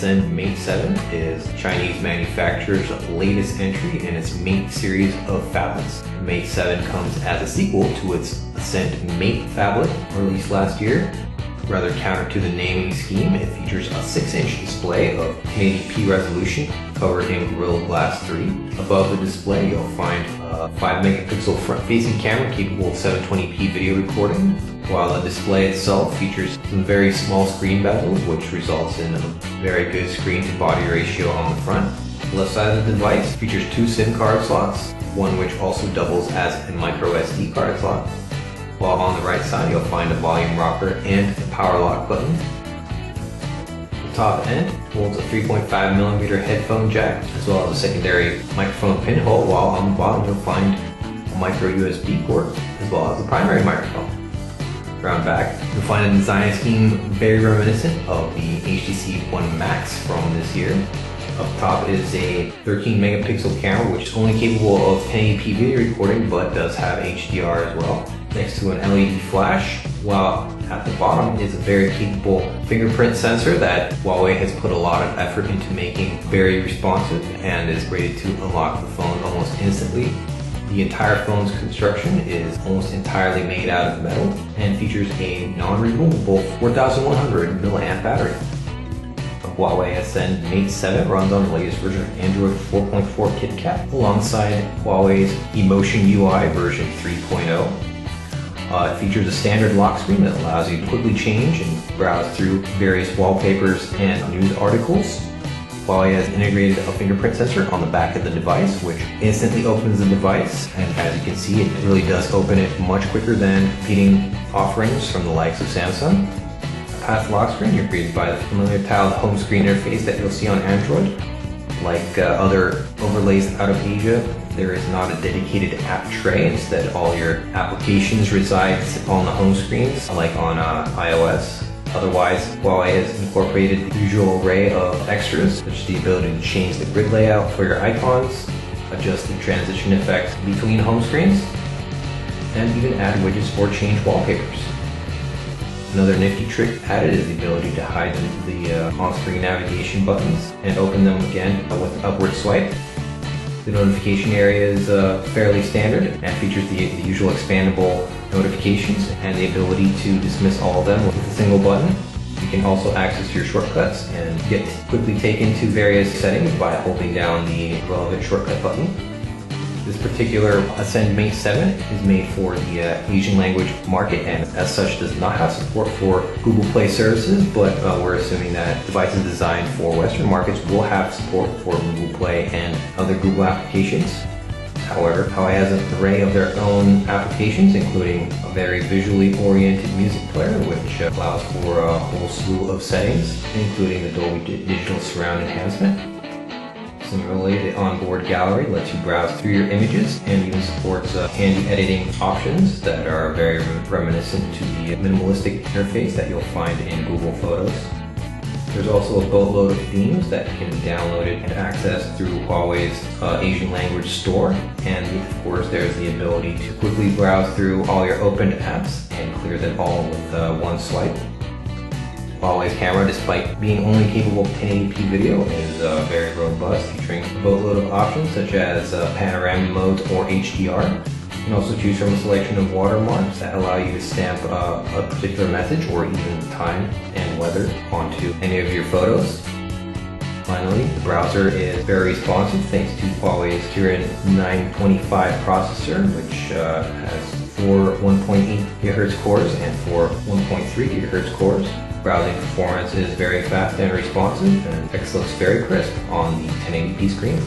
Ascend Mate 7 is Chinese manufacturer's latest entry in its Mate series of phablets. Mate 7 comes as a sequel to its Ascend Mate phablet released last year. Rather counter to the naming scheme, it features a 6-inch display of 1080p resolution covered in Gorilla Glass 3. Above the display, you'll find a 5-megapixel front-facing camera capable of 720p video recording, while the display itself features some very small screen bezels, which results in a very good screen-to-body ratio on the front. The left side of the device features 2 SIM card slots, one which also doubles as a micro SD card slot. While on the right side, you'll find a volume rocker and a power lock button. The top end holds a 3.5mm headphone jack, as well as a secondary microphone pinhole, while on the bottom you'll find a micro USB port, as well as a primary microphone. Around back, you'll find a design scheme very reminiscent of the HTC One Max from this year. Up top is a 13-megapixel camera, which is only capable of 1080p video recording, but does have HDR as well, next to an LED flash, while at the bottom is a very capable fingerprint sensor that Huawei has put a lot of effort into making very responsive and is rated to unlock the phone almost instantly. The entire phone's construction is almost entirely made out of metal and features a non-removable 4100 mAh battery. The Huawei Ascend Mate 7 runs on the latest version of Android 4.4 KitKat alongside Huawei's Emotion UI version 3.0. It features a standard lock screen that allows you to quickly change and browse through various wallpapers and news articles. Huawei has integrated a fingerprint sensor on the back of the device, which instantly opens the device, and as you can see, it really does open it much quicker than competing offerings from the likes of Samsung. Past lock screen, you're greeted by the familiar tiled home screen interface that you'll see on Android. Like other overlays out of Asia, there is not a dedicated app tray. Instead, all your applications reside on the home screens, like on iOS. Otherwise, Huawei has incorporated the usual array of extras, such as the ability to change the grid layout for your icons, adjust the transition effects between home screens, and even add widgets or change wallpapers. Another nifty trick added is the ability to hide the on-screen navigation buttons and open them again with an upward swipe. The notification area is fairly standard and features the usual expandable notifications and the ability to dismiss all of them with a single button. You can also access your shortcuts and get quickly taken to various settings by holding down the relevant shortcut button. This particular Ascend Mate 7 is made for the Asian language market and as such does not have support for Google Play services, but we're assuming that devices designed for Western markets will have support for Google Play and other Google applications. However, Huawei has an array of their own applications, including a very visually oriented music player, which allows for a whole slew of settings, including the Dolby Digital Surround enhancement. Similarly, the onboard gallery lets you browse through your images and even supports handy editing options that are very reminiscent to the minimalistic interface that you'll find in Google Photos. There's also a boatload of themes that can be downloaded and accessed through Huawei's Asian language store, and of course there's the ability to quickly browse through all your opened apps and clear them all with one swipe. Huawei's camera, despite being only capable of 1080p video, is very robust, featuring a boatload of options such as panorama modes or HDR. You can also choose from a selection of watermarks that allow you to stamp a particular message or even time and weather onto any of your photos. Finally, the browser is very responsive thanks to Huawei's Kirin 925 processor, which has 4 1.8 GHz cores and 4 1.3 GHz cores. Browsing performance is very fast and responsive, and text looks very crisp on the 1080p screen.